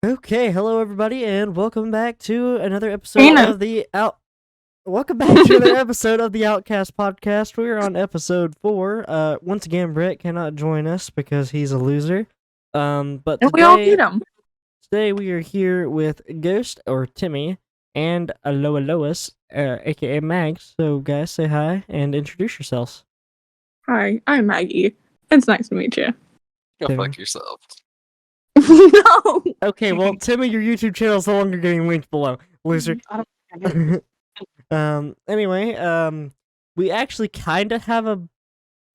Okay, hello everybody, and welcome back to another episode Dana. of the out. Welcome back to another episode of the Outcast Podcast. We're on episode 4. Once again, Brett cannot join us because he's a loser. But And we all hate him. today we are here with Ghost or Timmy and Aloha Lois, aka Mags. So guys, say hi and introduce yourselves. Hi, I'm Maggie. It's nice to meet you. Go Timmy. fuck yourself. No! Okay, well, Timmy, your YouTube channel is no longer getting linked below, loser. Anyway, we actually kind of have a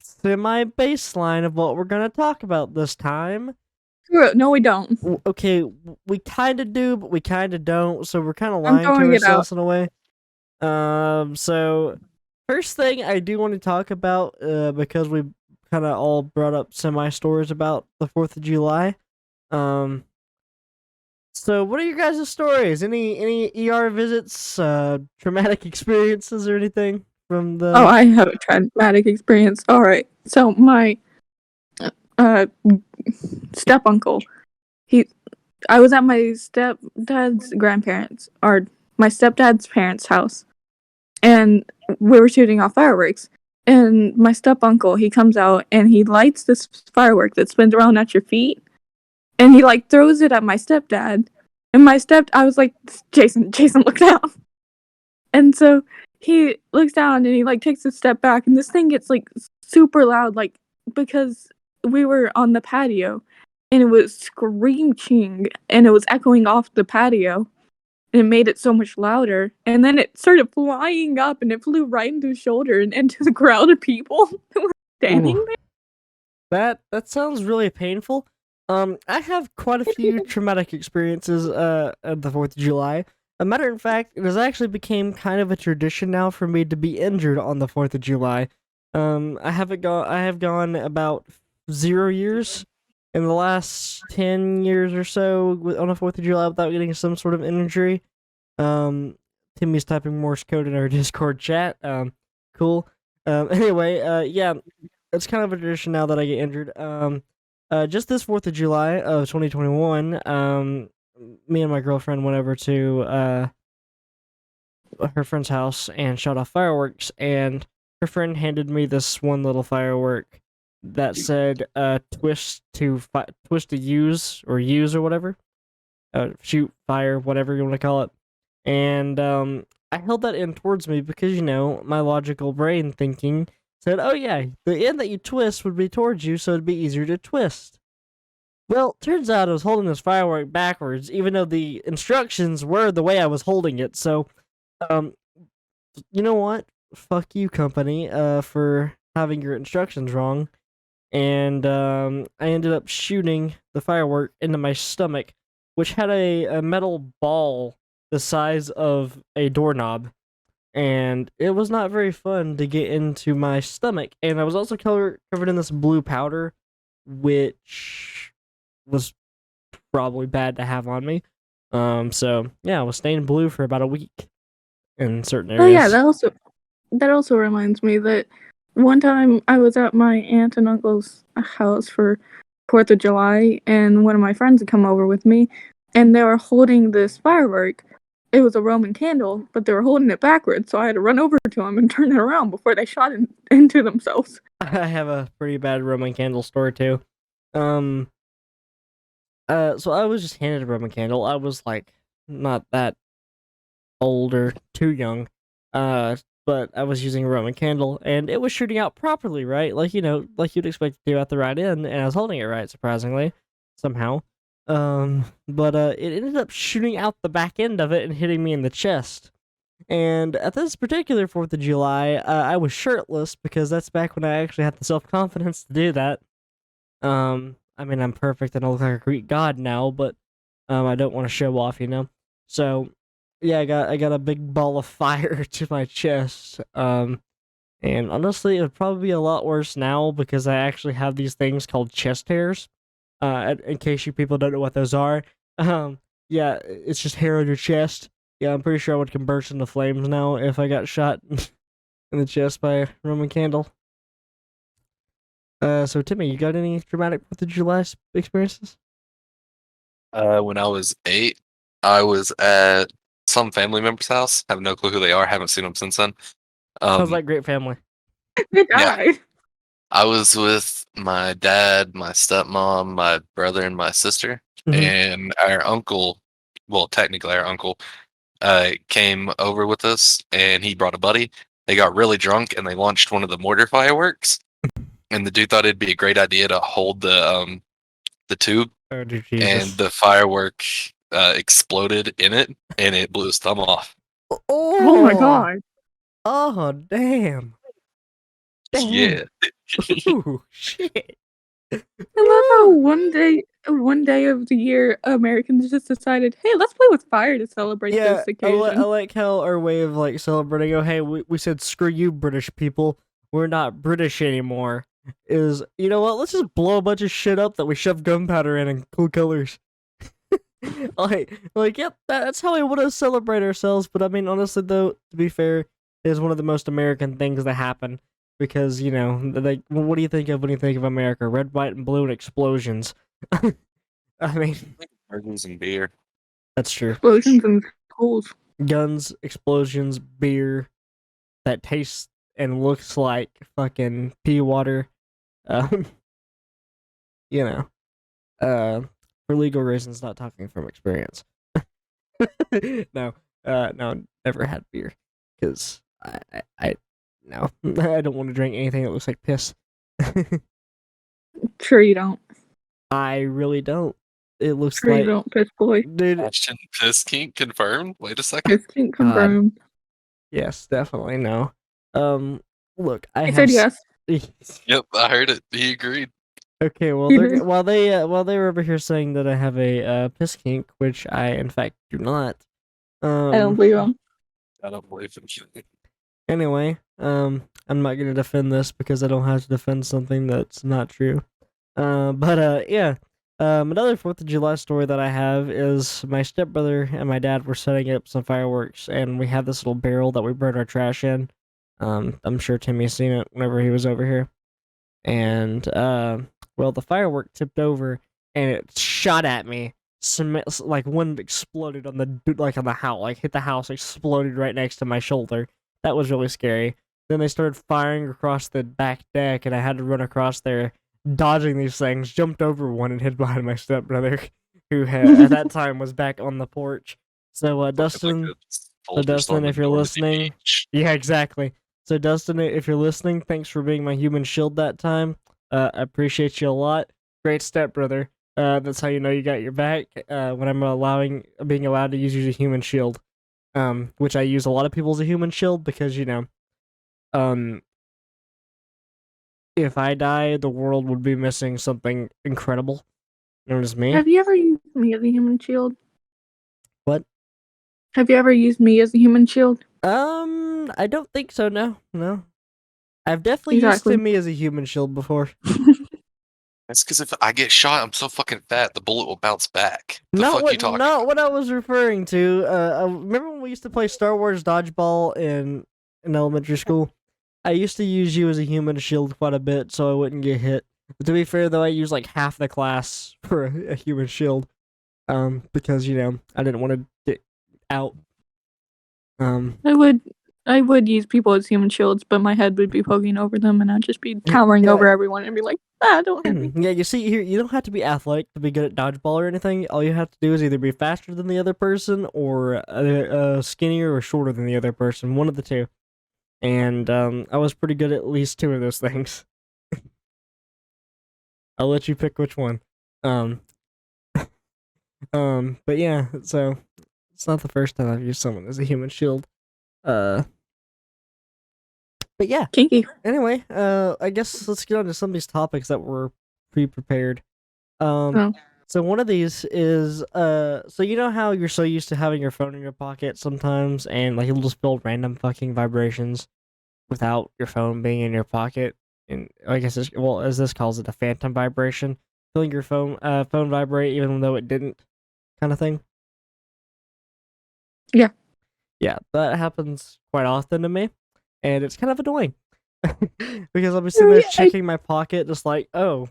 semi-baseline of what we're gonna talk about this time. Screw it. No, we don't. Okay, we kind of do, but we kind of don't, so we're kind of I'm lying to throwing it ourselves in a way. So first thing I do want to talk about, because we kind of all brought up semi-stories about the 4th of July. So what are your guys' stories? Any ER visits, traumatic experiences or anything from the... Oh, I have a traumatic experience. Alright, so my step uncle, I was at my stepdad's grandparents, or my stepdad's parents' house, and we were shooting off fireworks. And my step uncle, he comes out and he lights this firework that spins around at your feet, and he like throws it at my stepdad. And I was like, Jason, look down. And so he looks down and he like takes a step back, and this thing gets like super loud, like because we were on the patio and it was screeching and it was echoing off the patio, and it made it so much louder. And then it started flying up and it flew right into his shoulder and into the crowd of people that were standing there. That sounds really painful. I have quite a few traumatic experiences at the 4th of July. A matter of fact, it has actually became kind of a tradition now for me to be injured on the 4th of July. I have gone about 0 years in the last 10 years or so on the 4th of July without getting some sort of injury. Timmy's typing Morse code in our Discord chat. Cool. Anyway, yeah, it's kind of a tradition now that I get injured. Just this 4th of July of 2021, me and my girlfriend went over to her friend's house and shot off fireworks, and her friend handed me this one little firework that said twist to use or whatever. Shoot, fire, whatever you want to call it. And I held that in towards me because, you know, my logical brain thinking said, oh yeah, the end that you twist would be towards you, so it'd be easier to twist. Well, turns out I was holding this firework backwards, even though the instructions were the way I was holding it. So, you know what? Fuck you, company, for having your instructions wrong. And I ended up shooting the firework into my stomach, which had a metal ball the size of a doorknob. And it was not very fun to get into my stomach. And I was also covered in this blue powder, which was probably bad to have on me. So yeah, I was stained blue for about a week in certain areas. Oh yeah, that also reminds me that one time I was at my aunt and uncle's house for 4th of July, and one of my friends had come over with me, and they were holding this firework. It was a Roman candle, but they were holding it backwards, so I had to run over to them and turn it around before they shot it into themselves. I have a pretty bad Roman candle story too. So I was just handed a Roman candle. I was like not that old or too young. But I was using a Roman candle and it was shooting out properly, right? Like, you know, like you'd expect to do at the right end, and I was holding it right, surprisingly, somehow. But it ended up shooting out the back end of it and hitting me in the chest. And at this particular 4th of July, I was shirtless because that's back when I actually had the self-confidence to do that. I mean, I'm perfect and I look like a Greek god now, but I don't want to show off, you know? So, yeah, I got a big ball of fire to my chest. And honestly, it would probably be a lot worse now because I actually have these things called chest hairs. In case you people don't know what those are. Yeah, it's just hair on your chest. Yeah, I'm pretty sure I would converse into flames now if I got shot in the chest by a Roman candle. So Timmy, you got any dramatic 4th of July experiences? When I was 8, I was at some family member's house. Have no clue who they are. Haven't seen them since then. Sounds like great family. Good Yeah. guy. I was with my dad, my stepmom, my brother, and my sister, Mhm. and our uncle. Well, technically, our uncle came over with us, and he brought a buddy. They got really drunk, and they launched one of the mortar fireworks. And the dude thought it'd be a great idea to hold the tube, Oh, dear and Jesus. the firework exploded in it, and it blew his thumb off. Oh my god. Oh, damn. Damn. Yeah. Ooh, shit. I love how one day of the year, Americans just decided, hey, let's play with fire to celebrate Yeah, this I occasion. like how our way of like celebrating, oh, hey, we said, screw you, British people. We're not British anymore. Is, you know what? Let's just blow a bunch of shit up that we shove gunpowder in and cool colors. Yep, that's how we want to celebrate ourselves. But I mean, honestly, though, to be fair, it is one of the most American things that happen because like, what do you think of when you think of America? Red, white, and blue, and explosions. I mean, Burgers and beer. that's true. Explosions and holes. Guns, explosions, beer that tastes and looks like fucking pea water. Um, you know, for legal reasons, not talking from experience. No, no, never had beer because no, I don't want to drink anything that looks like piss. Sure you don't. I really don't. It looks Sure you like, don't, piss boy. dude. Ashton Piss Kink confirmed. Wait a second. Piss kink confirmed. Yes, definitely no. Look, I He have. said yes. Yep, I heard it. He agreed. Okay, well, they're, while they were over here saying that I have a piss kink, which I in fact do not. I don't believe him. I don't believe him. Anyway, I'm not gonna defend this because I don't have to defend something that's not true. Yeah. Another 4th of July story that I have is my stepbrother and my dad were setting up some fireworks, and we have this little barrel that we burn our trash in. I'm sure Timmy's seen it whenever he was over here. And well, the firework tipped over and it shot at me. Like one exploded on the house, like hit the house, exploded right next to my shoulder. That was really scary. Then they started firing across the back deck, and I had to run across there, dodging these things. Jumped over one and hid behind my stepbrother, who at that time was back on the porch. So Dustin, if you're listening, yeah, exactly. So Dustin, if you're listening, thanks for being my human shield that time. I appreciate you a lot. Great stepbrother. That's how you know you got your back. When I'm being allowed to use you as a human shield, which I use a lot of people as a human shield because if I die, the world would be missing something incredible, known as me. Have you ever used me as a human shield? What? Have you ever used me as a human shield? I don't think so. No. I've definitely used Timmy as a human shield before. That's because if I get shot, I'm so fucking fat, the bullet will bounce back. Not what I was referring to. Remember when we used to play Star Wars Dodgeball in elementary school? I used to use you as a human shield quite a bit, so I wouldn't get hit. But to be fair, though, I used like half the class for a human shield, because I didn't want to get out. I would use people as human shields, but my head would be poking over them, and I'd just be towering over everyone and be like, don't hit me. Yeah, you see here, you don't have to be athletic to be good at dodgeball or anything. All you have to do is either be faster than the other person, or skinnier or shorter than the other person. One of the two. And I was pretty good at least 2 of those things. I'll let you pick which one. But yeah, so it's not the first time I've used someone as a human shield. But yeah. Kinky. Anyway, I guess let's get on to some of these topics that were pre-prepared. Oh. So one of these is so you know how you're so used to having your phone in your pocket sometimes, and like it'll just feel random fucking vibrations without your phone being in your pocket, and I guess as this calls it, a phantom vibration, feeling your phone vibrate even though it didn't, kind of thing. Yeah. Yeah, that happens quite often to me, and it's kind of annoying because I'll be sitting there checking my pocket, just like, oh,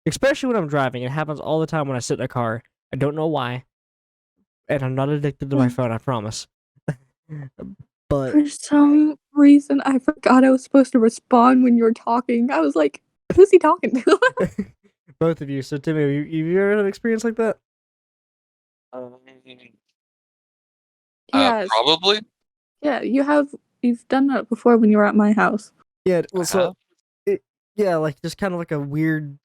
especially when I'm driving. It happens all the time when I sit in a car. I don't know why, and I'm not addicted to my phone. I promise. But For some reason, I forgot I was supposed to respond when you were talking. I was like, "Who's he talking to?" both of you. So Timmy, you ever had an experience like that? Um, Yes. Probably. Yeah, you've done that before when you were at my house. Yeah. Well, I so have. yeah, like just kind of like a weird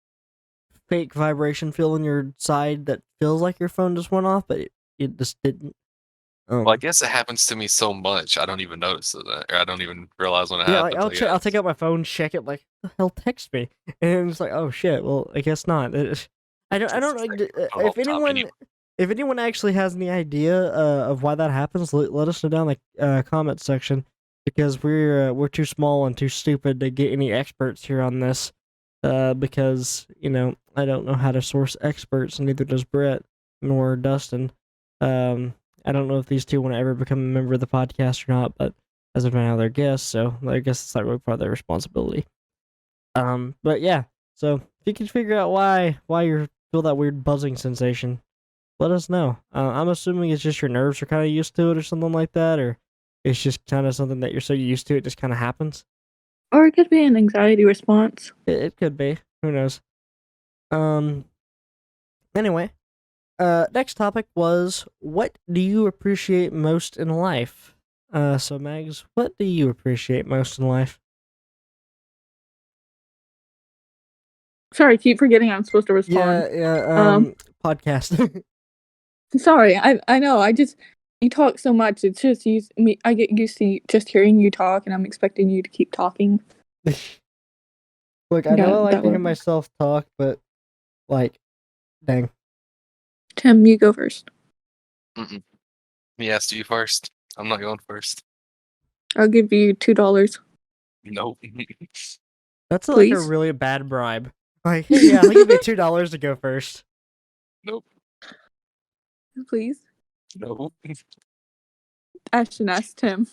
fake vibration feel in your side that feels like your phone just went off, but it just didn't. Well, I guess it happens to me so much I don't even notice it, or I don't even realize when it Yeah, like happens. I I'll take guess. out my phone, check it, like the hell text me, and it's like, oh shit. Well, I guess not. I don't know Oh, top anyway. if anyone actually has any idea of why that happens. Let us know down in the comment section because we're too small and too stupid to get any experts here on this. Because I don't know how to source experts, and neither does Brett nor Dustin. I don't know if these two want to ever become a member of the podcast or not, but as of now, they're guests, so I guess it's not really part of their responsibility. But yeah, so if you can figure out why you feel that weird buzzing sensation, let us know. I'm assuming it's just your nerves are kind of used to it or something like that, or it's just kind of something that you're so used to it just kind of happens. Or it could be an anxiety response. It could be. Who knows? Um. Anyway, next topic was what do you appreciate most in life? So Mags, what do you appreciate most in life? Sorry, I keep forgetting I'm supposed to respond. Yeah. Podcast. Sorry, I know. You talk so much. It's just me. I get used to just hearing you talk, and I'm expecting you to keep talking. Look, I know Yeah, I like that to hear was myself talk, but like, dang. Tim. You go first. Mm-mm. Me asked you first. I'm not going first. I'll give you $2, Nope. That's like a please. really bad bribe. Like, hey, yeah, I'll give you $2 to go first. Nope. Please. Nope. Ashton asked Tim.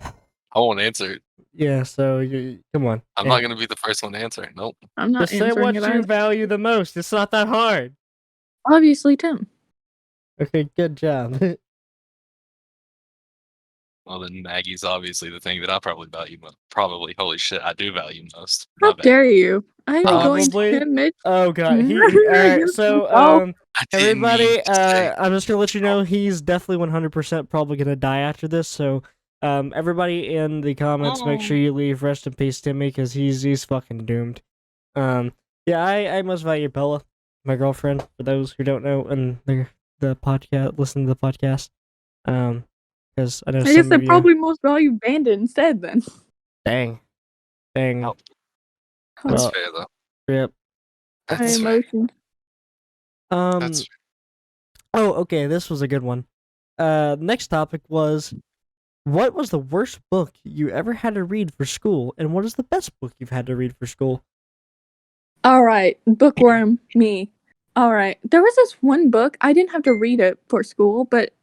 I won't answer it. Yeah, so you come on. I'm not gonna be the first one to answer it. Nope. I'm not Just say answering what it you either. value the most. It's not that hard. Obviously, Tim. Okay, good job. Well, then Maggie's obviously the thing that I probably value most. Probably, holy shit, I do value most. How My bad. dare you? I'm going to Probably. admit. Oh god. All right. You So go. I didn't mean everybody, to say. I'm just gonna let you know he's definitely 100% probably gonna die after this. So everybody in the comments, make sure you leave rest in peace Timmy because he's fucking doomed. Yeah, I most value Bella, my girlfriend. For those who don't know, and the podcast, listen to the podcast. Because I know I guess some I of you. probably most value Bandit instead then. Dang. Oh, that's Well, fair though. yep. My That's fair. emotions. That's Um. Oh, okay. This was a good one. Next topic was what was the worst book you ever had to read for school, and what is the best book you've had to read for school? All right, bookworm me. All right, there was this one book. I didn't have to read it for school, but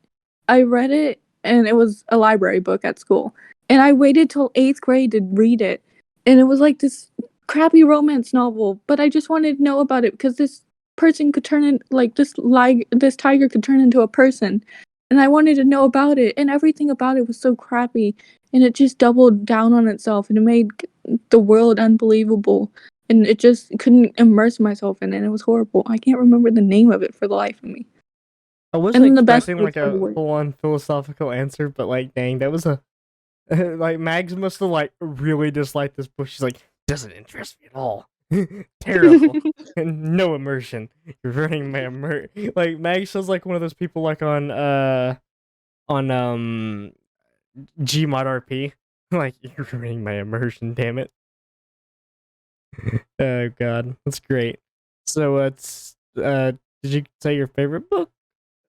I read it, and it was a library book at school. And I waited till 8th grade to read it, and it was like this crappy romance novel. But I just wanted to know about it because this person could turn in like this tiger could turn into a person, and I wanted to know about it. And everything about it was so crappy, and it just doubled down on itself, and it made the world unbelievable. And it just couldn't immerse myself in it. And it was horrible. I can't remember the name of it for the life of me. I And wasn't then the best expecting was like a February. full-on philosophical answer, but like, dang, that was a like Mags must have like really disliked this book. She's like, doesn't interest me at all. Terrible and no immersion. You're ruining my Like Mags sounds like one of those people like on Gmod RP. Like you're ruining my immersion. Damn it. Oh god, that's great. So it's did you say your favorite book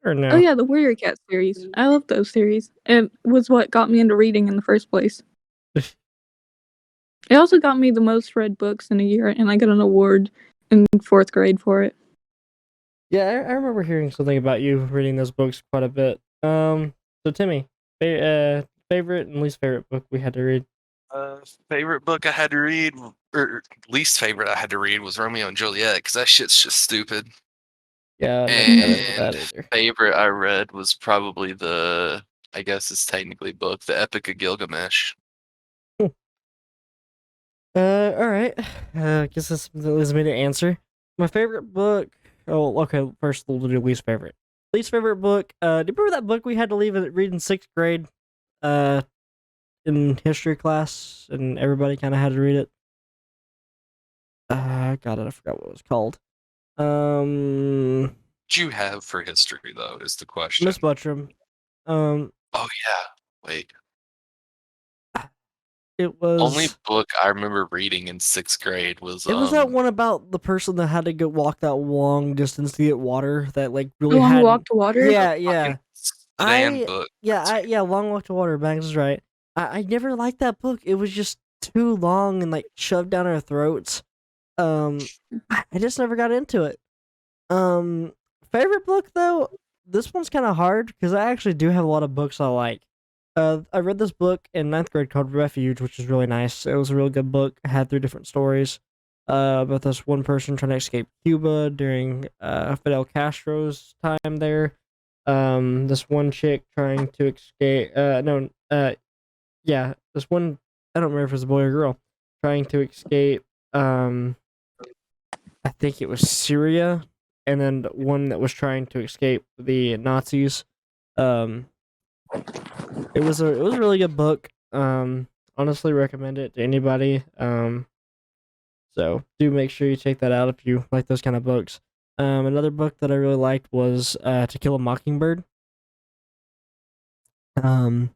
or Oh no? yeah, the Warrior Cat series. I love those series. It was what got me into reading in the first place. It also got me the most read books in a year, and I got an award in 4th grade for it. Yeah, I remember hearing something about you reading those books quite a bit. So Timmy, favorite and least favorite book we had to read. Favorite book I had to read, or least favorite I had to read was Romeo and Juliet, because that shit's just stupid. Yeah, I never got into And that either. favorite I read was probably I guess it's technically book, The Epic of Gilgamesh. All right. I guess this leads me to answer my favorite book. Oh, okay. First, we'll do least favorite. Least favorite book. Do you remember that book we had to read in 6th grade? Uh, in history class, and everybody kind of had to read it. God, I forgot what it was called. What do you have for history, though, is the question. Miss Buttram. Oh, yeah. Wait. It was Only book I remember reading in 6th grade was... It was that one about the person that had to go walk that long distance to get water. That like really The one had. who walked to water. Yeah. Sedan book. Long Walk to Water. Banks is right. I never liked that book. It was just too long and like shoved down our throats. I just never got into it. Favorite book though, this one's kind of hard because I actually do have a lot of books I like. I read this book in 9th grade called Refuge, which is really nice. It was a really good book. It had 3 different stories. About this one person trying to escape Cuba during Fidel Castro's time there. This one chick trying to escape. This one. I don't remember if it was a boy or girl trying to escape. I think it was Syria, and then one that was trying to escape the Nazis. It was a really good book. Honestly recommend it to anybody. So do make sure you check that out if you like those kind of books. Another book that I really liked was To Kill a Mockingbird. And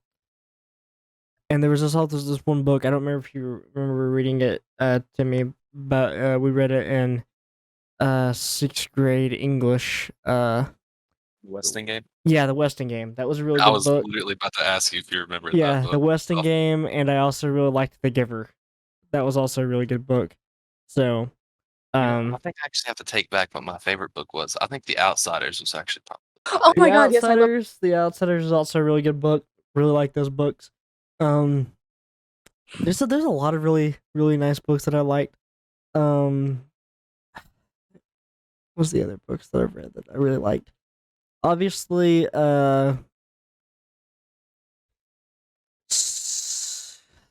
there was also this one book. I don't remember if you remember reading it to me, but we read it in 6th grade English. Weston game? Yeah, the Weston game. That was a really I good was book. literally about to ask you if you remember Yeah, that book. the Weston game, and I also really liked The Giver. That was also a really good book. So, I think I actually have to take back what my favorite book was. I think The Outsiders was actually probably. Oh my god, yes, I love. The Outsiders is also a really good book. Really like those books. There's a lot of really nice books that I liked. What's the other books that I've read that I really liked? Obviously, I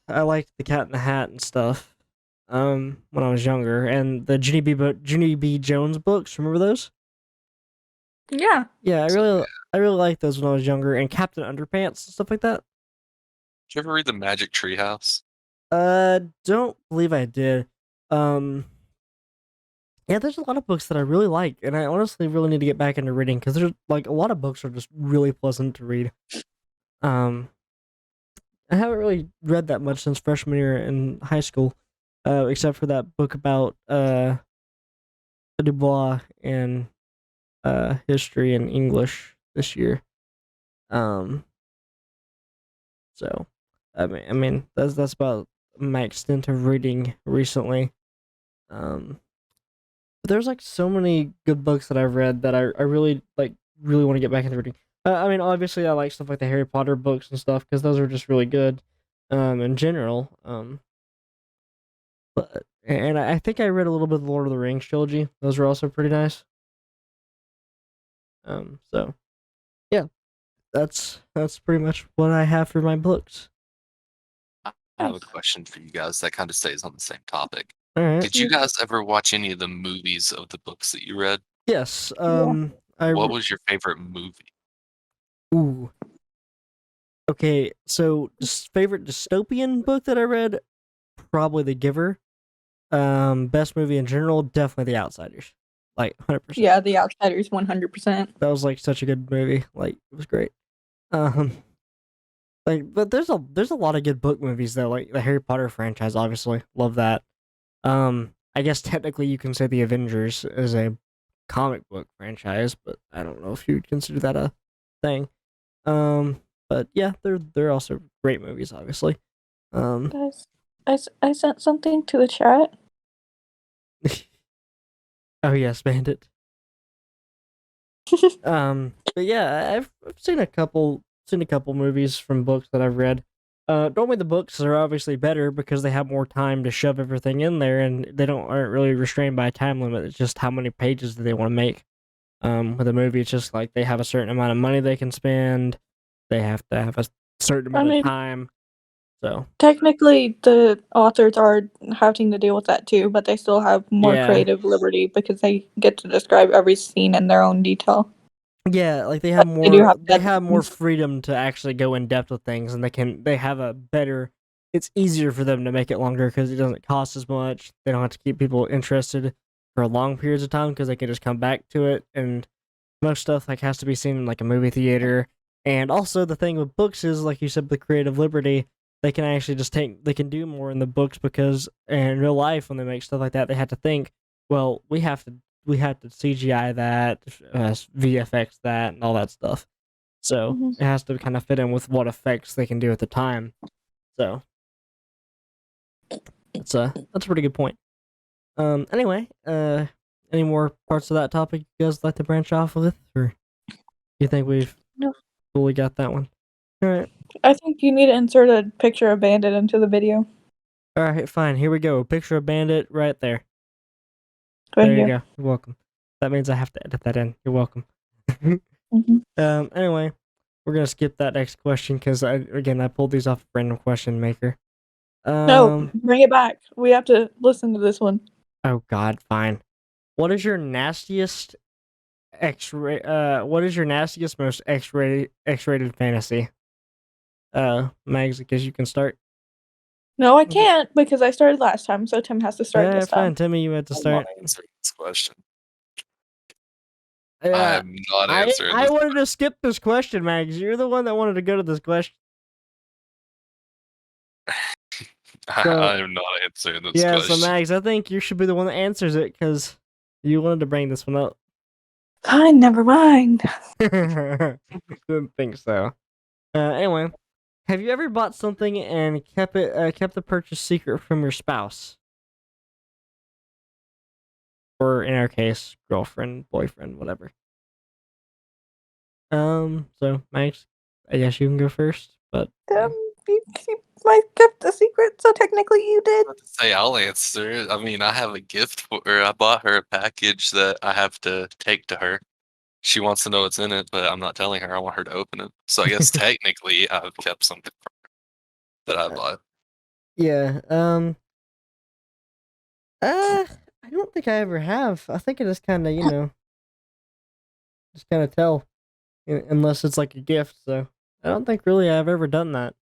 liked The Cat in the Hat and stuff. When I was younger, and the Ginny B. Jones books. Remember those? Yeah. Yeah, I really liked those when I was younger, and Captain Underpants and stuff like that. Did you ever read The Magic Treehouse? Don't believe I did. Yeah, there's a lot of books that I really like, and I honestly really need to get back into reading because there's like a lot of books are just really pleasant to read. I haven't really read that much since freshman year in high school, except for that book about Dubois and history and English this year. So, I mean that's about my extent of reading recently. But there's like so many good books that I've read that I really really want to get back into reading. I mean, obviously I like stuff like the Harry Potter books and stuff because those are just really good, in general. But and I think I read a little bit of the Lord of the Rings trilogy. Those were also pretty nice. So yeah, that's pretty much what I have for my books. I have a question for you guys that kind of stays on the same topic. All right. Did you guys ever watch any of the movies of the books that you read? Yes. What was your favorite movie? Ooh. Okay, so favorite dystopian book that I read, probably The Giver. Best movie in general, definitely The Outsiders. Like 100%. Yeah, The Outsiders, 100%. That was like such a good movie. Like it was great. But there's a lot of good book movies though, like the Harry Potter franchise, obviously. Love that. I guess technically you can say the Avengers is a comic book franchise, but I don't know if you'd consider that a thing. But yeah, they're also great movies, obviously. Guys, I sent something to the chat. Oh yes, Bandit. But yeah, I've seen a couple movies from books that I've read. Normally the books are obviously better because they have more time to shove everything in there, and they aren't really restrained by a time limit. It's just how many pages do they want to make. With a movie, it's just like they have a certain amount of money they can spend. They have to have a certain amount of time. So technically, the authors are having to deal with that too, but they still have more creative liberty because they get to describe every scene in their own detail. Yeah, like they have more. They have more freedom to actually go in depth with things, and they have a better. It's easier for them to make it longer because it doesn't cost as much. They don't have to keep people interested for long periods of time because they can just come back to it. And most stuff like has to be seen in like a movie theater. And also the thing with books is, like you said, the creative liberty. They can actually they can do more in the books because in real life when they make stuff like that, they have to think, well, we have to CGI that, VFX that, and all that stuff. So it has to kind of fit in with what effects they can do at the time. So that's a pretty good point. Anyway, any more parts of that topic you guys like to branch off with, or you think we've fully got that one? All right. I think you need to insert a picture of Bandit into the video. All right, fine. Here we go. Picture of Bandit right there. Thank there you you. go. You're welcome. That means I have to edit that in. You're welcome. Anyway, we're gonna skip that next question because I pulled these off Random Question Maker. No, bring it back. We have to listen to this one. Oh God, fine. What is your nastiest what is your nastiest, most X-rated fantasy? Mags, I guess you can start. No, I can't because I started last time, so Tim has to start this time. Fine, Timmy, you had to start. I'm not answering this question. I'm not answering I wanted to skip this question, Mags. You're the one that wanted to go to this question. I'm not answering this question. Yeah, so Mags, I think you should be the one that answers it because you wanted to bring this one up. Fine, never mind. Didn't think so. Anyway, have you ever bought something and kept the purchase secret from your spouse? Or in our case, girlfriend, boyfriend, whatever. So Max, I guess you can go first, but you might kept a secret, so technically you did. Say I'll answer. I mean, I have a gift for her. I bought her a package that I have to take to her. She wants to know what's in it, but I'm not telling her. I want her to open it. So I guess technically I've kept something from her that I bought. Yeah. I don't think I ever have. I think I just kind of, just kind of tell, unless it's like a gift. So I don't think really I've ever done that.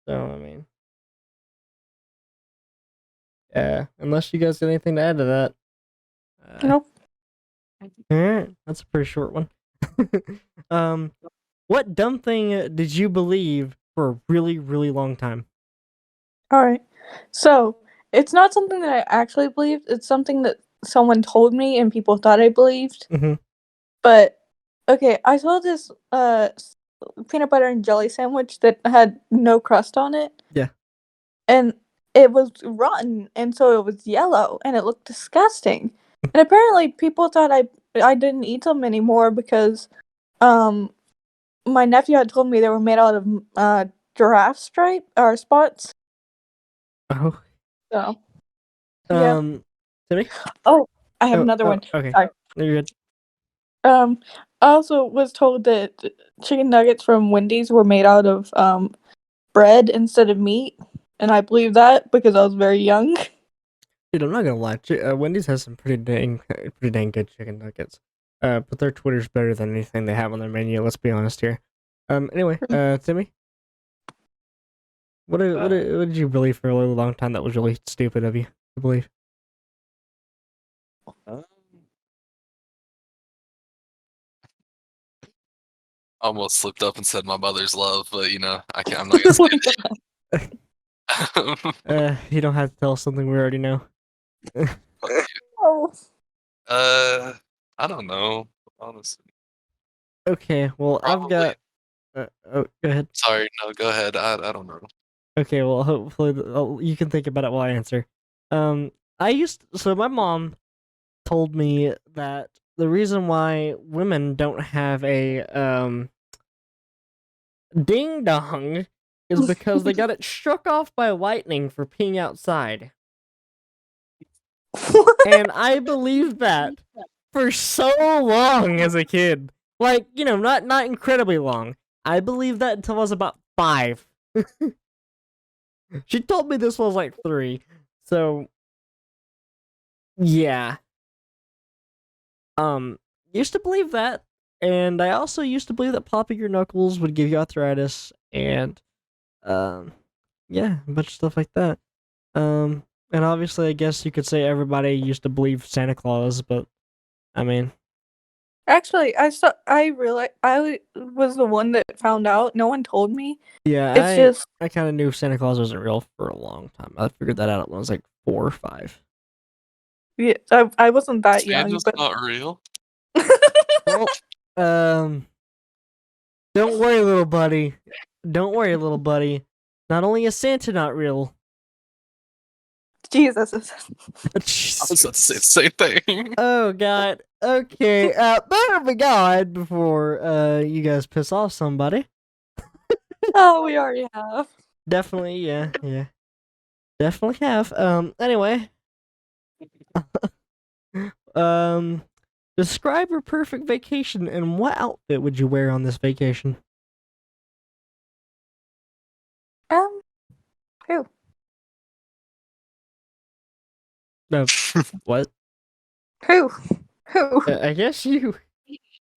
So I mean, yeah. Unless you guys got anything to add to that. Nope. All right, that's a pretty short one. What dumb thing did you believe for a really, really long time? All right. So it's not something that I actually believed. It's something that someone told me and people thought I believed. Mm-hmm. But okay, I saw this peanut butter and jelly sandwich that had no crust on it. Yeah. And it was rotten, and so it was yellow, and it looked disgusting. And apparently, people thought I didn't eat them anymore because, my nephew had told me they were made out of giraffe stripe or spots. Oh. So. Yeah. Timmy? Oh, I have another one. Okay. Sorry. You're good. I also was told that chicken nuggets from Wendy's were made out of bread instead of meat, and I believe that because I was very young. Dude, I'm not gonna lie. Wendy's has some pretty dang good chicken nuggets. But their Twitter's better than anything they have on their menu. Let's be honest here. Anyway, Timmy, what did you believe for a really long time that was really stupid of you to believe? Almost slipped up and said my mother's love, but I'm not gonna say it. You don't have to tell us something we already know. Oh. I don't know, honestly. Okay, well, Probably. I've got. Go ahead. Sorry, no, go ahead. I don't know. Okay, well, hopefully you can think about it while I answer. So my mom told me that the reason why women don't have a ding dong is because they got it struck off by lightning for peeing outside. And I believed that for so long as a kid. Like, not incredibly long. I believed that until I was about 5. She told me this was like 3. So, yeah. Used to believe that. And I also used to believe that popping your knuckles would give you arthritis. And, yeah, a bunch of stuff like that. And obviously, I guess you could say everybody used to believe Santa Claus, but, I mean... Actually, I realized I was the one that found out. No one told me. Yeah, I kind of knew Santa Claus wasn't real for a long time. I figured that out when I was like 4 or 5. Yeah, I wasn't that young, Santa's but not real. Well, don't worry, little buddy. Don't worry, little buddy. Not only is Santa not real. Jesus. I was about to say the same thing. Oh God. Okay. Better be God before you guys piss off somebody. Oh, we already have. Definitely, yeah. Definitely have. Anyway. Describe your perfect vacation and what outfit would you wear on this vacation? Who? No. What? Who? I guess you.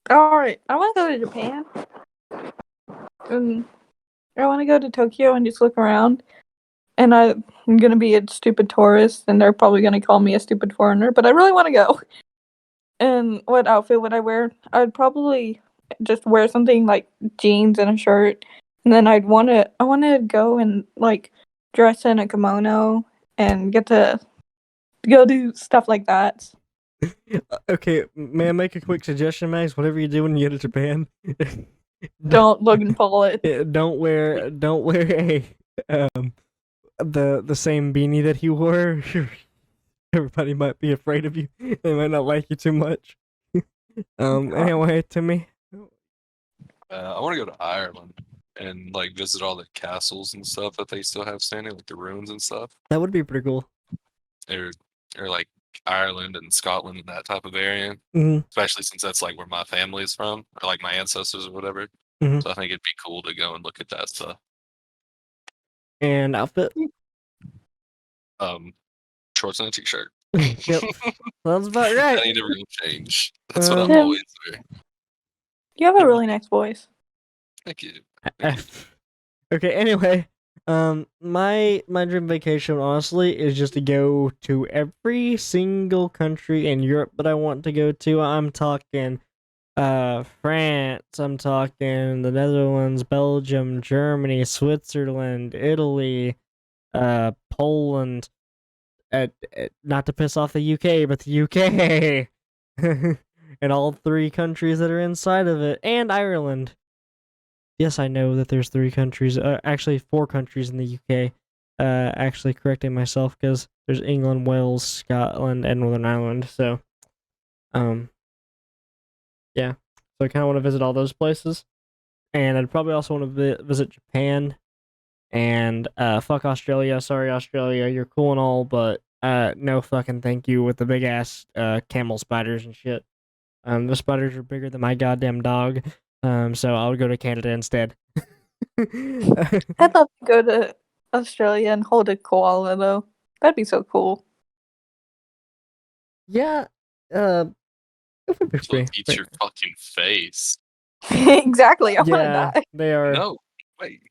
Alright, I want to go to Japan. And I want to go to Tokyo and just look around. And I'm going to be a stupid tourist, and they're probably going to call me a stupid foreigner, but I really want to go. And what outfit would I wear? I'd probably just wear something like jeans and a shirt. And then I want to go and like dress in a kimono and get to go do stuff like that. Okay, may I make a quick suggestion, Max? Whatever you do when you get to Japan, Don't Logan Paul it. don't wear a the same beanie that he wore. Everybody might be afraid of you. They might not like you too much. Anyway, Timmy. I want to go to Ireland and like visit all the castles and stuff that they still have standing, like the ruins and stuff. That would be pretty cool. Or like Ireland and Scotland and that type of area. Mhm. Especially since that's like where my family is from, or like my ancestors or whatever. Mhm. So I think it'd be cool to go and look at that stuff. And outfit. Shorts and a t-shirt. Yep, sounds about I right. need a real change. That's what I'm Tim, always wearing. you have a really nice voice. Thank you. Okay. Anyway, my dream vacation, honestly, is just to go to every single country in Europe that I want to go to. I'm talking, France. I'm talking the Netherlands, Belgium, Germany, Switzerland, Italy, Poland. Not to piss off the UK, but the UK, and all 3 countries that are inside of it, and Ireland. Yes, I know that there's 3 countries, actually 4 countries in the UK. Actually correcting myself because there's England, Wales, Scotland, and Northern Ireland. So, yeah. So I kind of want to visit all those places, and I'd probably also want to visit Japan. And fuck Australia. Sorry, Australia, you're cool and all, but no fucking thank you with the big ass camel spiders and shit. The spiders are bigger than my goddamn dog. So I'll go to Canada instead. I'd love to go to Australia and hold a koala though. That'd be so cool. Yeah, it would be So pretty. eat your fucking face. Exactly. I want to Yeah, die. they are. No, wait.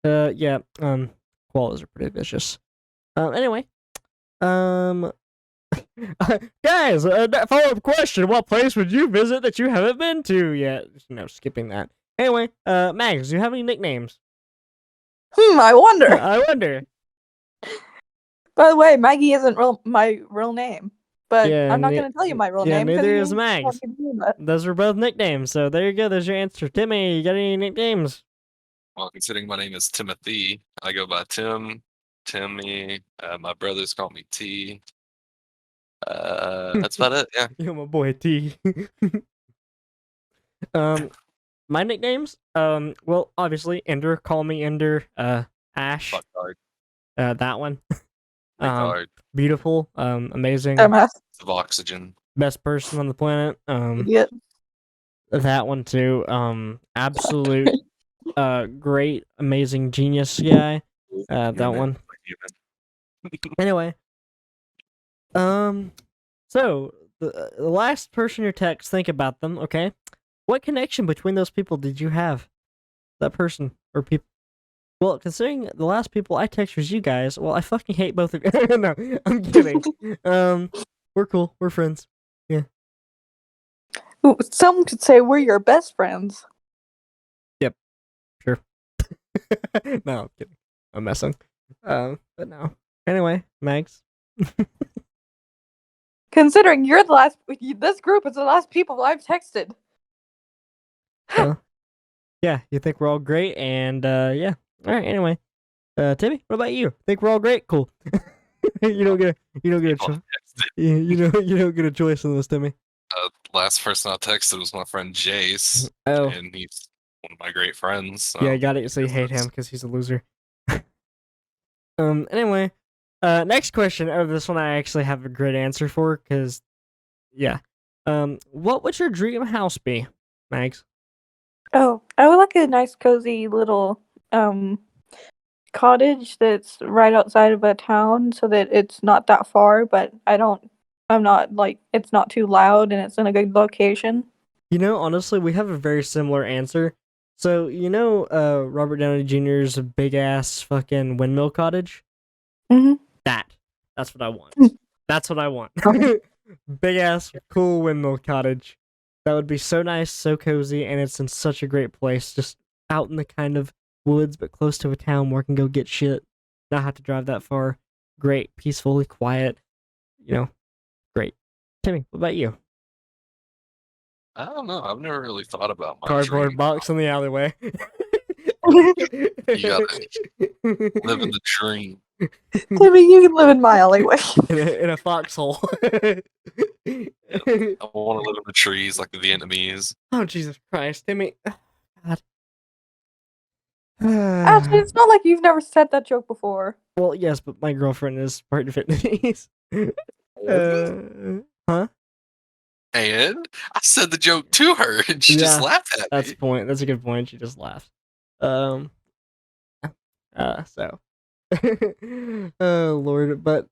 Yeah. Koalas are pretty vicious. Anyway, guys, follow-up question: what place would you visit that you haven't been to yet? No, skipping that. Anyway, Mags, do you have any nicknames? I wonder. I wonder. By the way, Maggie isn't my real name, but Yeah, I'm not going to tell you my real name. neither because is you Mags. fucking do that. Those are both nicknames, so there you go. There's your answer. Timmy, you got any nicknames? Well, considering my name is Timothy, I go by Tim, Timmy. My brothers call me T. That's about it. Yeah. You're my boy T. My nicknames. Well, obviously Ender. Call me Ender. Ash. Fuck hard. That one. Fuck hard. Beautiful. Amazing. Dumbass. of oxygen. Best person on the planet. Yep. That one too. Absolute, great, amazing genius guy. That one. Anyway, so the last person your text, think about them. Okay, what connection between those people did you have? That person or people? Well, considering the last people I text was you guys, well, I fucking hate both of you. No, I'm kidding. We're cool. We're friends. Yeah. Ooh, some could say we're your best friends. Yep. Sure. No, I'm kidding. I'm messing. But no. Anyway, Mags. Considering you're the last, this group is the last people I've texted. Yeah, you think we're all great, and yeah. All right. Anyway, Timmy, what about you? Think we're all great? Cool. you don't get a choice. You don't get a choice on this, Timmy. Last person I texted was my friend Jace, Oh, and he's one of my great friends. So yeah, I got it. So you hate him because he's a loser. Anyway, next question. Oh, this one I actually have a great answer for, because, yeah. What would your dream house be, Mags? Oh, I would like a nice, cozy little cottage that's right outside of a town, so that it's not that far, but I'm not like it's not too loud and it's in a good location. You know, honestly, we have a very similar answer. So, Robert Downey Jr.'s big ass fucking windmill cottage? Mm-hmm. That's what I want. That's what I want. Big ass, cool windmill cottage. That would be so nice, so cozy, and it's in such a great place. Just out in the kind of woods, but close to a town where I can go get shit. Not have to drive that far. Great, peacefully quiet. Great. Timmy, what about you? I don't know. I've never really thought about my Cardboard dream. box in the alleyway. You gotta live in the dream. Timmy, you can live in my alleyway. in a foxhole. I want to live in the trees like the Vietnamese. Oh, Jesus Christ, Timmy. God. Actually, it's not like you've never said that joke before. Well, yes, but my girlfriend is part Vietnamese. Huh? And I said the joke to her, and she just Yeah, laughed at That's me. the point. That's a good point. She just laughed. So. Oh Lord, but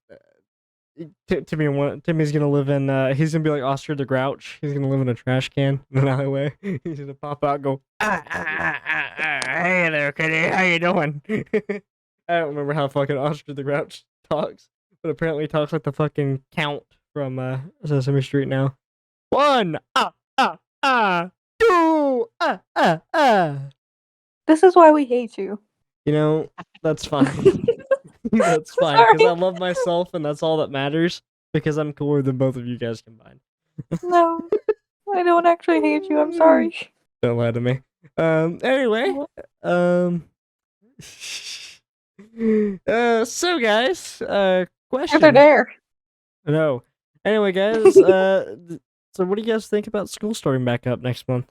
Timmy's gonna live in. He's gonna be like Oscar the Grouch. He's gonna live in a trash can in an alleyway. He's gonna pop out, and go, hey there, kitty, how you doing? I don't remember how fucking Oscar the Grouch talks, but apparently he talks like the fucking Count from Sesame Street now. 1, 2, This is why we hate you. That's fine. That's fine, because I love myself, and that's all that matters, because I'm cooler than both of you guys combined. No, I don't actually hate you. I'm sorry. Don't lie to me. Anyway, so guys, question. They're there. No. Anyway, guys, so what do you guys think about school starting back up next month?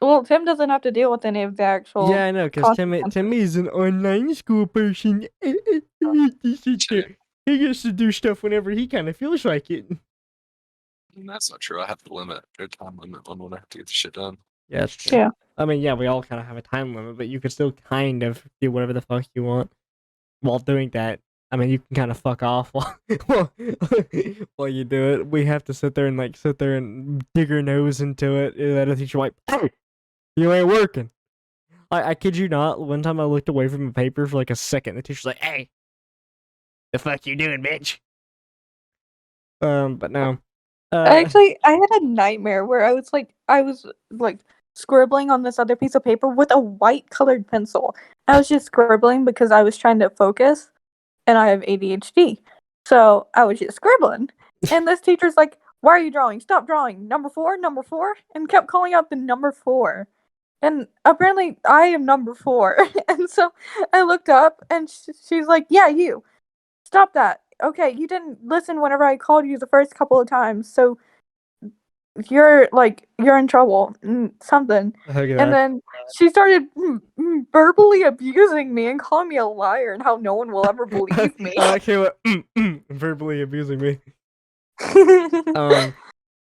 Well, Tim doesn't have to deal with any of the actual. Yeah, I know, because Timmy is an online school person. He gets to do stuff whenever he kind of feels like it. That's not true. I have a time limit on when I have to get the shit done. Yeah, that's true. Yeah. I mean, yeah, we all kind of have a time limit, but you can still kind of do whatever the fuck you want while doing that. I mean, you can kind of fuck off while you do it. We have to sit there and dig our nose into it. And then the teacher like, hey, you ain't working. I kid you not. One time I looked away from the paper for like a second. The teacher's like, hey, the fuck you doing, bitch? But no. Actually, I had a nightmare where I was scribbling on this other piece of paper with a white colored pencil. I was just scribbling because I was trying to focus, and I have ADHD. So I was just scribbling. And this teacher's like, why are you drawing? Stop drawing. Number 4, and kept calling out the number 4. And apparently I am number 4. And so I looked up, and she's like, yeah, you. Stop that. Okay, you didn't listen whenever I called you the first couple of times, so you're in trouble. Something. Okay. And then she started verbally abusing me and calling me a liar and how no one will ever believe me. I like what verbally abusing me.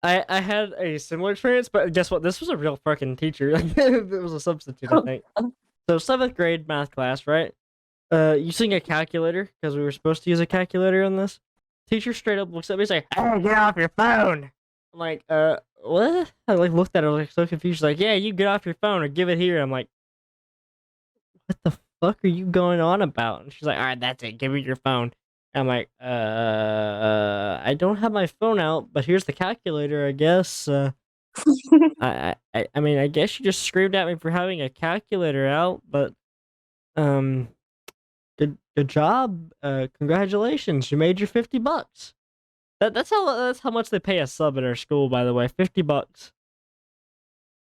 I had a similar experience, but guess what? This was a real fucking teacher. It was a substitute, I think. So 7th grade math class, right? Using a calculator because we were supposed to use a calculator on this. Teacher straight up looks at me and says, "Hey, get off your phone!" I'm like, what? I looked at her like so confused. She's like, "Yeah, you get off your phone or give it here." I'm like, what the fuck are you going on about? And she's like, "All right, that's it. Give me your phone." And I'm like, I don't have my phone out, but here's the calculator, I guess. I mean, I guess you just screamed at me for having a calculator out, but good job. Congratulations, you made your $50. That's how much they pay a sub at our school, by the way, $50.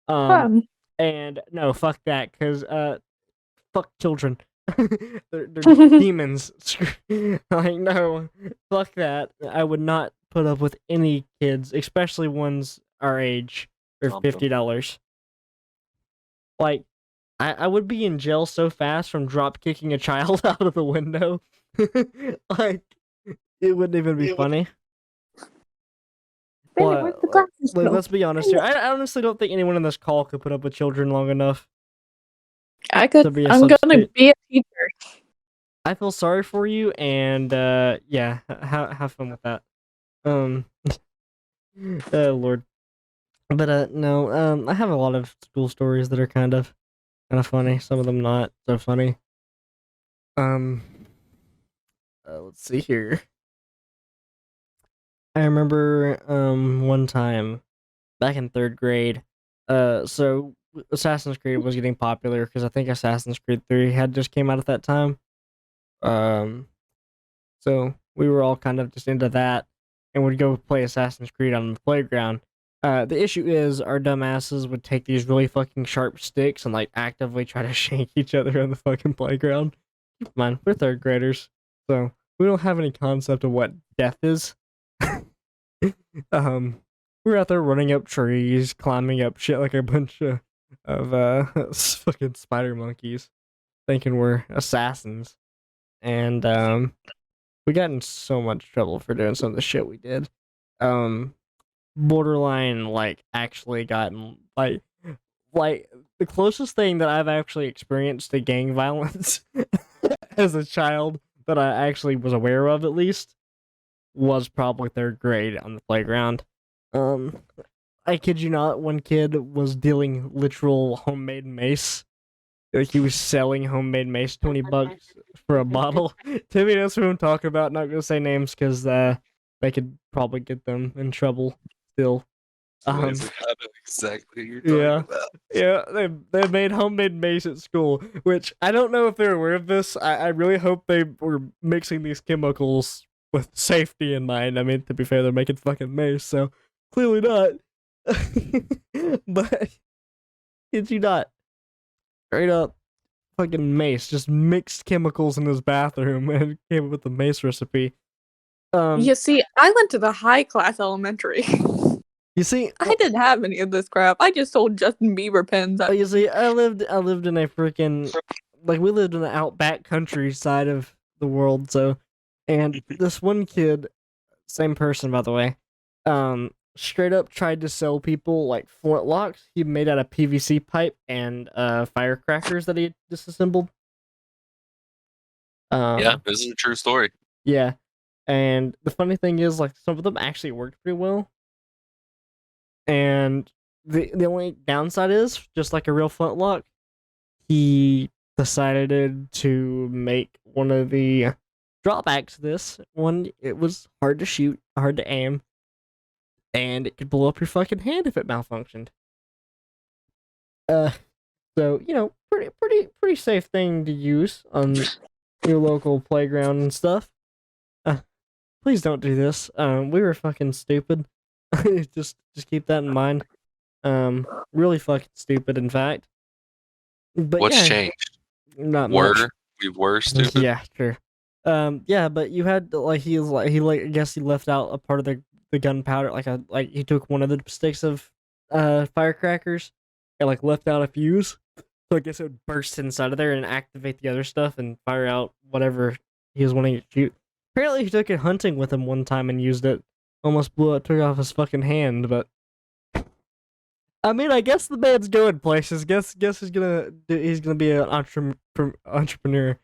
And no, fuck that, cause fuck children. they're demons. Like, no, fuck that. I would not put up with any kids, especially ones our age, for $50. Like, I would be in jail so fast from drop kicking a child out of the window. Like, it wouldn't even be funny. But, let's be honest here. I honestly don't think anyone in this call could put up with children long enough. I'm gonna be a teacher. I feel sorry for you, and yeah, have fun with that. Oh Lord. But no, I have a lot of school stories that are kind of funny. Some of them not so funny. Let's see here. I remember one time back in 3rd grade. So Assassin's Creed was getting popular because I think Assassin's Creed 3 had just came out at that time. So we were all kind of just into that and would go play Assassin's Creed on the playground. The issue is our dumbasses would take these really fucking sharp sticks and like actively try to shank each other on the fucking playground. Keep in mind, we're 3rd graders, so we don't have any concept of what death is. We're out there running up trees, climbing up shit like a bunch of fucking spider monkeys, thinking we're assassins. And we got in so much trouble for doing some of the shit we did. Borderline, like, actually gotten like the closest thing that I've actually experienced to gang violence as a child that I actually was aware of, at least, was probably 3rd grade on the playground. I kid you not, one kid was dealing literal homemade mace. Like, he was selling homemade mace, $20 for a bottle. Timmy knows who I'm talking about. Not gonna say names because they could probably get them in trouble still. Exactly what you're talking about. Yeah, they made homemade mace at school, which I don't know if they're aware of this. I really hope they were mixing these chemicals with safety in mind. I mean, to be fair, they're making fucking mace, so clearly not. But kid you not, straight up fucking mace, just mixed chemicals in his bathroom and came up with the mace recipe. You see, I went to the high class elementary. You see, I didn't have any of this crap. I just sold Justin Bieber pens. You see, I lived in a freaking, like, we lived in the outback countryside of the world, so, and this one kid, same person by the way, straight up tried to sell people like flintlocks he made out of PVC pipe and firecrackers that he had disassembled. Yeah, this is a true story. Yeah, and the funny thing is, like, some of them actually worked pretty well. And the only downside is, just like a real flintlock, he decided to make one of the drawbacks of this one. It was hard to shoot, hard to aim, and it could blow up your fucking hand if it malfunctioned. So, you know, pretty safe thing to use on your local playground and stuff. Please don't do this. We were fucking stupid. just keep that in mind. Really fucking stupid, in fact. But what's changed? Not much. We were stupid. Yeah, sure. Yeah, but you had I guess he left out a part of the gunpowder, like he took one of the sticks of firecrackers and like left out a fuse, So I guess it would burst inside of there and activate the other stuff and fire out whatever he was wanting to shoot. Apparently, he took it hunting with him one time and used it. Almost blew it, took off his fucking hand. But I mean, I guess the man's going places. Guess he's gonna be an entrepreneur.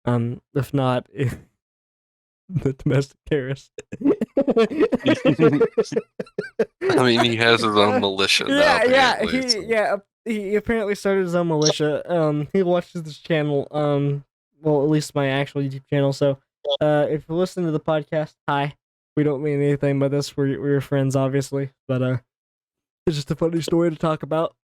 If not, the domestic terrorist. I mean, he has his own militia now. He apparently started his own militia. He watches this channel. Well, at least my actual YouTube channel. So, if you're listening to the podcast, hi. We don't mean anything by this. We're friends, obviously, but it's just a funny story to talk about.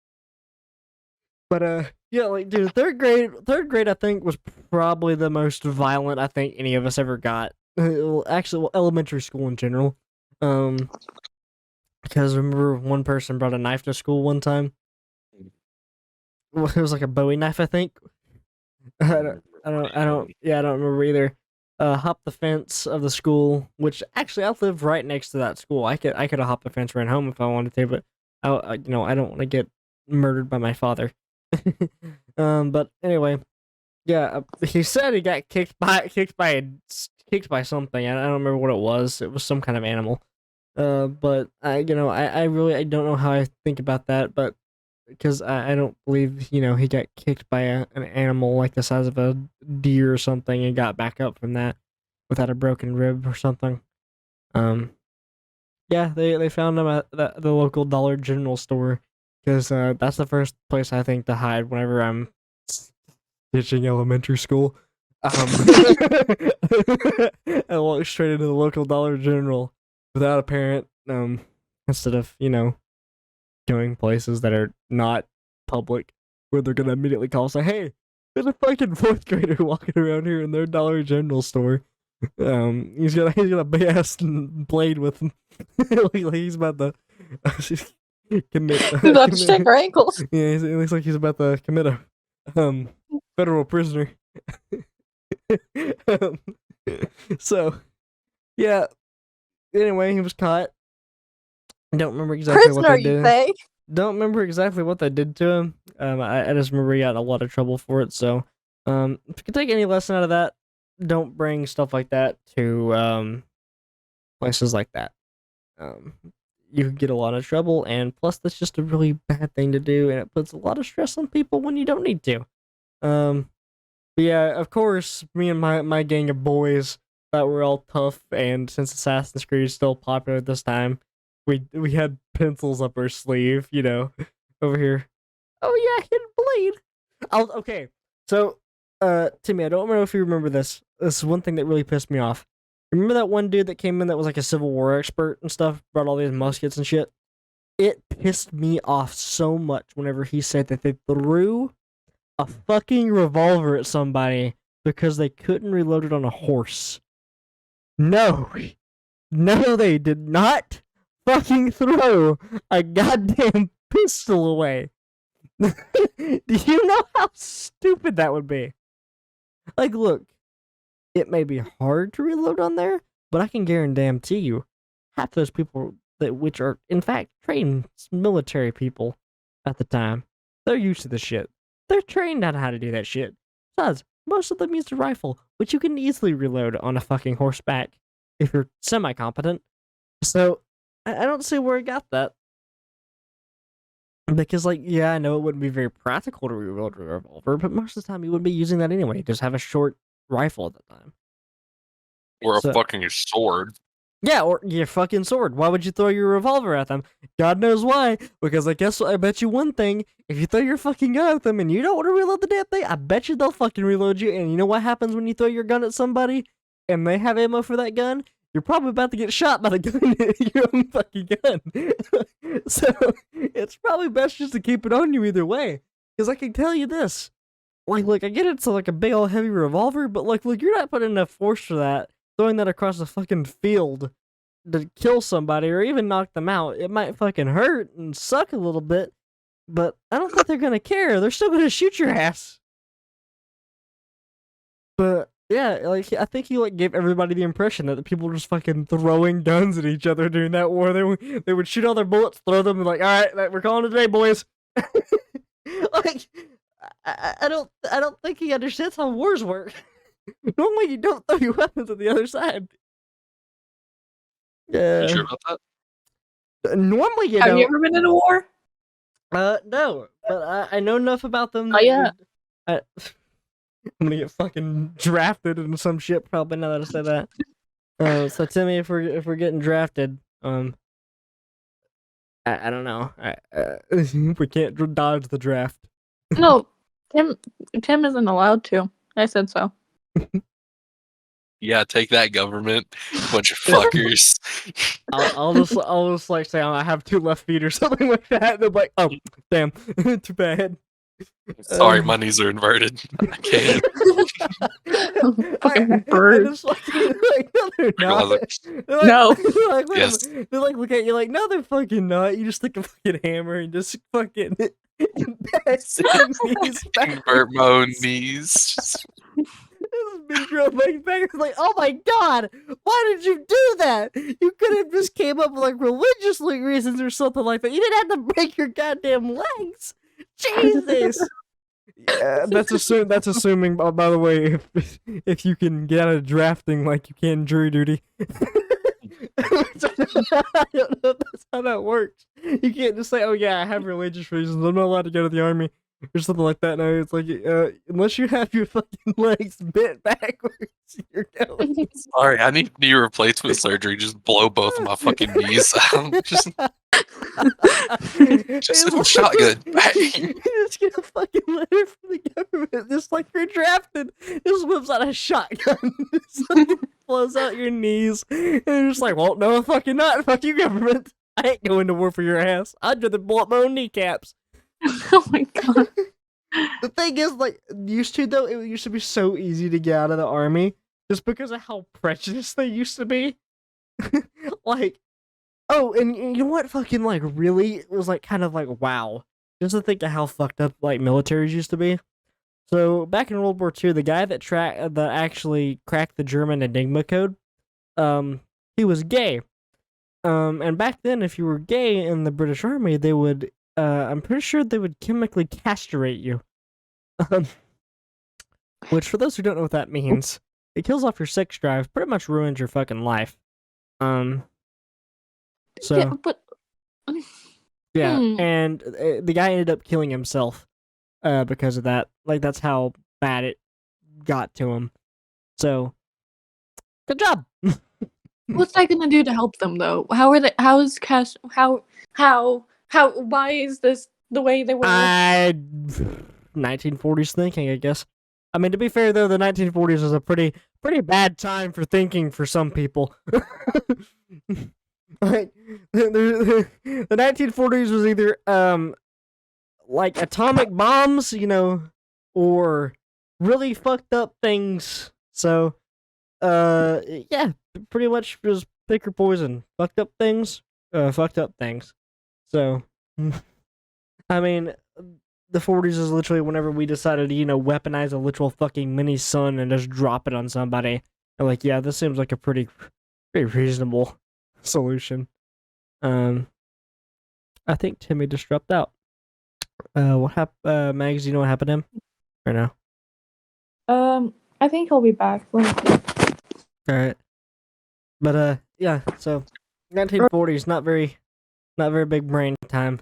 But yeah, like, dude, third grade, I think was probably the most violent I think any of us ever got. Actually, elementary school in general. Because I remember one person brought a knife to school one time. It was like a Bowie knife, I think. I don't remember either. Hopped the fence of the school, which actually I lived right next to that school. I could have hopped the fence, ran home if I wanted to, but I don't want to get murdered by my father. But anyway, yeah, he said he got kicked by something. I don't remember what it was. It was some kind of animal. But I really don't know how I think about that, but because I don't believe he got kicked by an animal like the size of a deer or something and got back up from that without a broken rib or something. Yeah, they found him at the local Dollar General store because that's the first place I think to hide whenever I'm ditching elementary school. I walk straight into the local Dollar General without a parent, instead of going places that are not public where they're gonna immediately call and say, "Hey, there's a fucking fourth grader walking around here in their Dollar General store. He's got a big ass blade with him. like he's about to commit. He's about to shake our ankles. Yeah, it looks like he's about to commit a federal prisoner." So, yeah. Anyway, he was caught. I don't remember exactly what they did. Say? Don't remember exactly what they did to him. I just remember he got in a lot of trouble for it. So, if you can take any lesson out of that, don't bring stuff like that to places like that. You could get a lot of trouble, and plus, that's just a really bad thing to do, and it puts a lot of stress on people when you don't need to. But yeah, of course, me and my gang of boys that were all tough, and since Assassin's Creed is still popular at this time, we had pencils up our sleeve, over here. Oh yeah, hidden blade. Okay, so Timmy, I don't know if you remember this. This is one thing that really pissed me off. Remember that one dude that came in that was like a Civil War expert and stuff, brought all these muskets and shit? It pissed me off so much whenever he said that they threw a fucking revolver at somebody because they couldn't reload it on a horse. No, they did not fucking throw a goddamn pistol away. Do you know how stupid that would be? Like, look, it may be hard to reload on there, but I can guarantee you, half those people which are in fact trained military people at the time, they're used to this shit. They're trained on how to do that shit. Besides, most of them used a rifle, which you can easily reload on a fucking horseback if you're semi-competent. So, I don't see where I got that. Because, like, yeah, I know it wouldn't be very practical to reload a revolver, but most of the time you wouldn't be using that anyway. Just have a short rifle at the time. Or a fucking sword. Yeah, or your fucking sword. Why would you throw your revolver at them? God knows why. Because I bet you one thing. If you throw your fucking gun at them and you don't want to reload the damn thing, I bet you they'll fucking reload you. And you know what happens when you throw your gun at somebody and they have ammo for that gun? You're probably about to get shot by the gun, your own fucking gun. So, it's probably best just to keep it on you either way. Because I can tell you this. Like, I get it's like a big old heavy revolver, but look, you're not putting enough force for that. Throwing that across the fucking field to kill somebody or even knock them out. It might fucking hurt and suck a little bit, but I don't think they're gonna care. They're still gonna shoot your ass. But yeah, like I think he gave everybody the impression that the people were just fucking throwing guns at each other during that war. They would shoot all their bullets, throw them, and all right, we're calling it a day, boys. Like, I don't think he understands how wars work. Normally, you don't throw your weapons at the other side. You sure about that? Normally, you Have don't. you ever been in a war? No, but I know enough about them. Oh, yeah. I'm gonna get fucking drafted into some shit. Probably now that I say that. So Timmy, if we're getting drafted, I don't know. We can't dodge the draft. No, Tim isn't allowed to. I said so. Yeah, take that, government. Bunch of fuckers. I'll just like say I have 2 left feet or something like that. And they're like, oh, damn, too bad. Sorry, my knees are inverted. I can't. Fucking bird. I just like, no, they're not. Realize They're like, No. they're like, wait a Yes. minute. They like look at you like, no, they're fucking not. You just take a fucking hammer and just fucking bash your knees back. Invert my own knees. This big girl back back like, oh my god, why did you do that? You could have just came up with like religious reasons or something like that. You didn't have to break your goddamn legs. Jesus. Yeah, that's assuming. By the way, if you can get out of drafting like you can jury duty. I don't know if that's how that works. You can't just say, "Oh yeah, I have religious reasons. I'm not allowed to go to the army." Or something like that. No, it's like unless you have your fucking legs bent backwards, you're going. Sorry, I need knee replacement surgery. Just blow both of my fucking knees out. Just a shotgun. You just get a fucking letter from the government, just like you're drafted. Just whips out a shotgun, just like blows out your knees, and you're just like, well, no, fucking not. Fuck you, government. I ain't going to war for your ass. I'd rather blow up my own kneecaps. Oh my god. The thing is, like, it used to be so easy to get out of the army just because of how prejudiced they used to be. Like, oh, and you know what fucking, like, really was, like, kind of like, wow. Just to think of how fucked up, like, militaries used to be. So, back in World War II, the guy that actually cracked the German Enigma code, he was gay. And back then, if you were gay in the British Army, they would I'm pretty sure they would chemically castrate you. Which, for those who don't know what that means, it kills off your sex drive, pretty much ruins your fucking life. So, Yeah, but yeah, Hmm. and the guy ended up killing himself because of that. Like, that's how bad it got to him. So, good job! what's that gonna do to help them though? How are they? How is cash? How? Why is this the way they were? 1940s thinking, I guess. I mean, to be fair though, the 1940s was a pretty bad time for thinking for some people. Like the 1940s was either like atomic bombs, you know, or really fucked up things. So yeah, pretty much just pick your poison. Fucked up things. So, I mean, the 40s is literally whenever we decided to, you know, weaponize a literal fucking mini sun and just drop it on somebody. And like, yeah, this seems like a pretty reasonable solution. I think Timmy just dropped out. What happened? Mags, do you know what happened to him? Right now. I think he'll be back. All right. But yeah. So, 1940s, not very big brain time.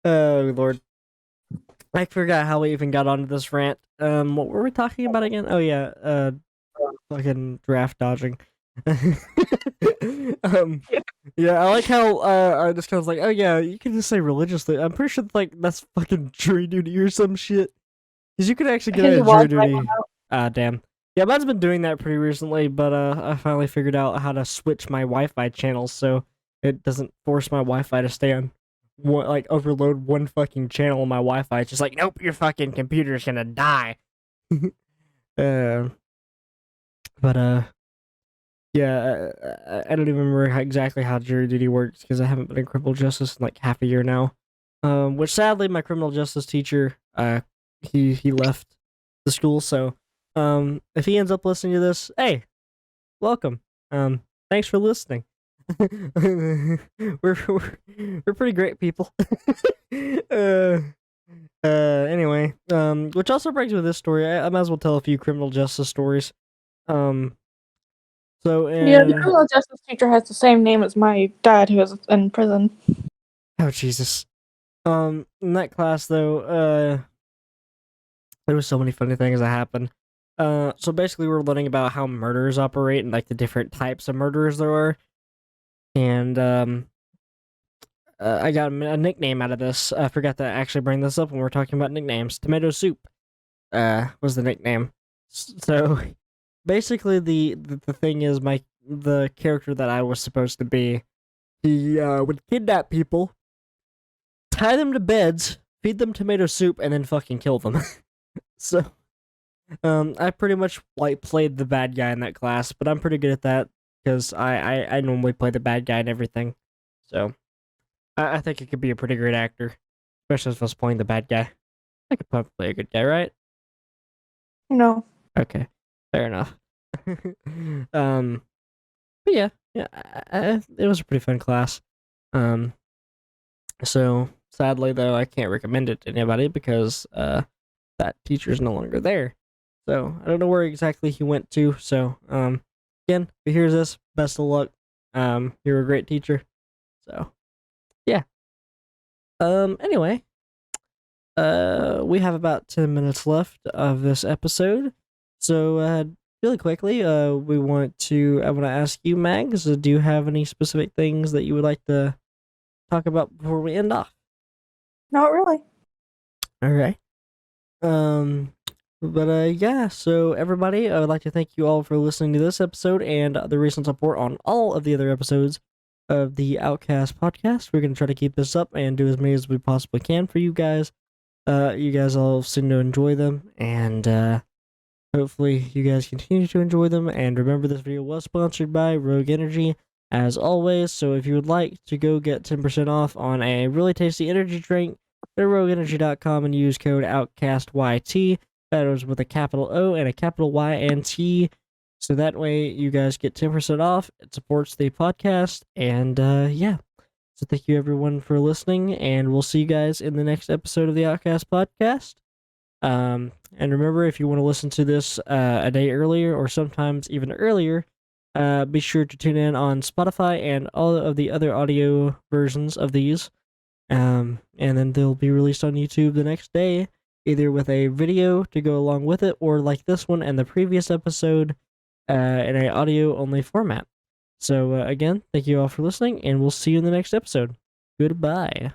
Oh Lord, I forgot how we even got onto this rant. What were we talking about again? Oh yeah, fucking draft dodging. Yeah, I like how I just kind of like, oh yeah, you can just say religiously. I'm pretty sure like that's fucking jury duty or some shit. Because you could actually get out of jury duty. Ah, damn. Yeah, mine's been doing that pretty recently, but I finally figured out how to switch my Wi-Fi channels so it doesn't force my Wi-Fi to stay on one, like overload one fucking channel on my Wi-Fi. It's just like, nope, your fucking computer's gonna die. But yeah, I don't even remember exactly how jury duty works because I haven't been in criminal justice in like half a year now. Which sadly, my criminal justice teacher, he left the school, so if he ends up listening to this, hey, welcome. Thanks for listening. we're pretty great people. Anyway, which also brings me to this story. I might as well tell a few criminal justice stories. So Yeah, the criminal justice teacher has the same name as my dad, who is in prison. oh Jesus. In that class though, there was so many funny things that happened. So basically we're learning about how murders operate and like the different types of murderers there are. And I got a nickname out of this. I forgot to actually bring this up when we were talking about nicknames. Tomato soup was the nickname. So basically the thing is the character that I was supposed to be, he would kidnap people, tie them to beds, feed them tomato soup, and then fucking kill them. So I pretty much like played the bad guy in that class, but I'm pretty good at that because I normally play the bad guy and everything. So I think I could be a pretty great actor, especially if I was playing the bad guy. I could probably play a good guy, right? No. Okay, fair enough. But yeah, it was a pretty fun class. So sadly though, I can't recommend it to anybody because that teacher's no longer there. So I don't know where exactly he went to. So again, if he hears this, best of luck. You're a great teacher. So yeah. Anyway, we have about 10 minutes left of this episode. So really quickly, I want to ask you, Mags, do you have any specific things that you would like to talk about before we end off? Not really. All right. But yeah, so everybody, I would like to thank you all for listening to this episode and the recent support on all of the other episodes of the Outcast podcast. We're going to try to keep this up and do as many as we possibly can for you guys. You guys all seem to enjoy them, and hopefully you guys continue to enjoy them. And remember, this video was sponsored by Rogue Energy, as always. So if you would like to go get 10% off on a really tasty energy drink, go to rogueenergy.com and use code OutcastYT. That is with a capital O and a capital Y and T. So that way you guys get 10% off. It supports the podcast. And yeah. So thank you everyone for listening. And we'll see you guys in the next episode of the Outcast Podcast. And remember, if you want to listen to this a day earlier or sometimes even earlier, be sure to tune in on Spotify and all of the other audio versions of these. And then they'll be released on YouTube the next day, either with a video to go along with it, or like this one and the previous episode, in an audio-only format. So again, thank you all for listening, and we'll see you in the next episode. Goodbye.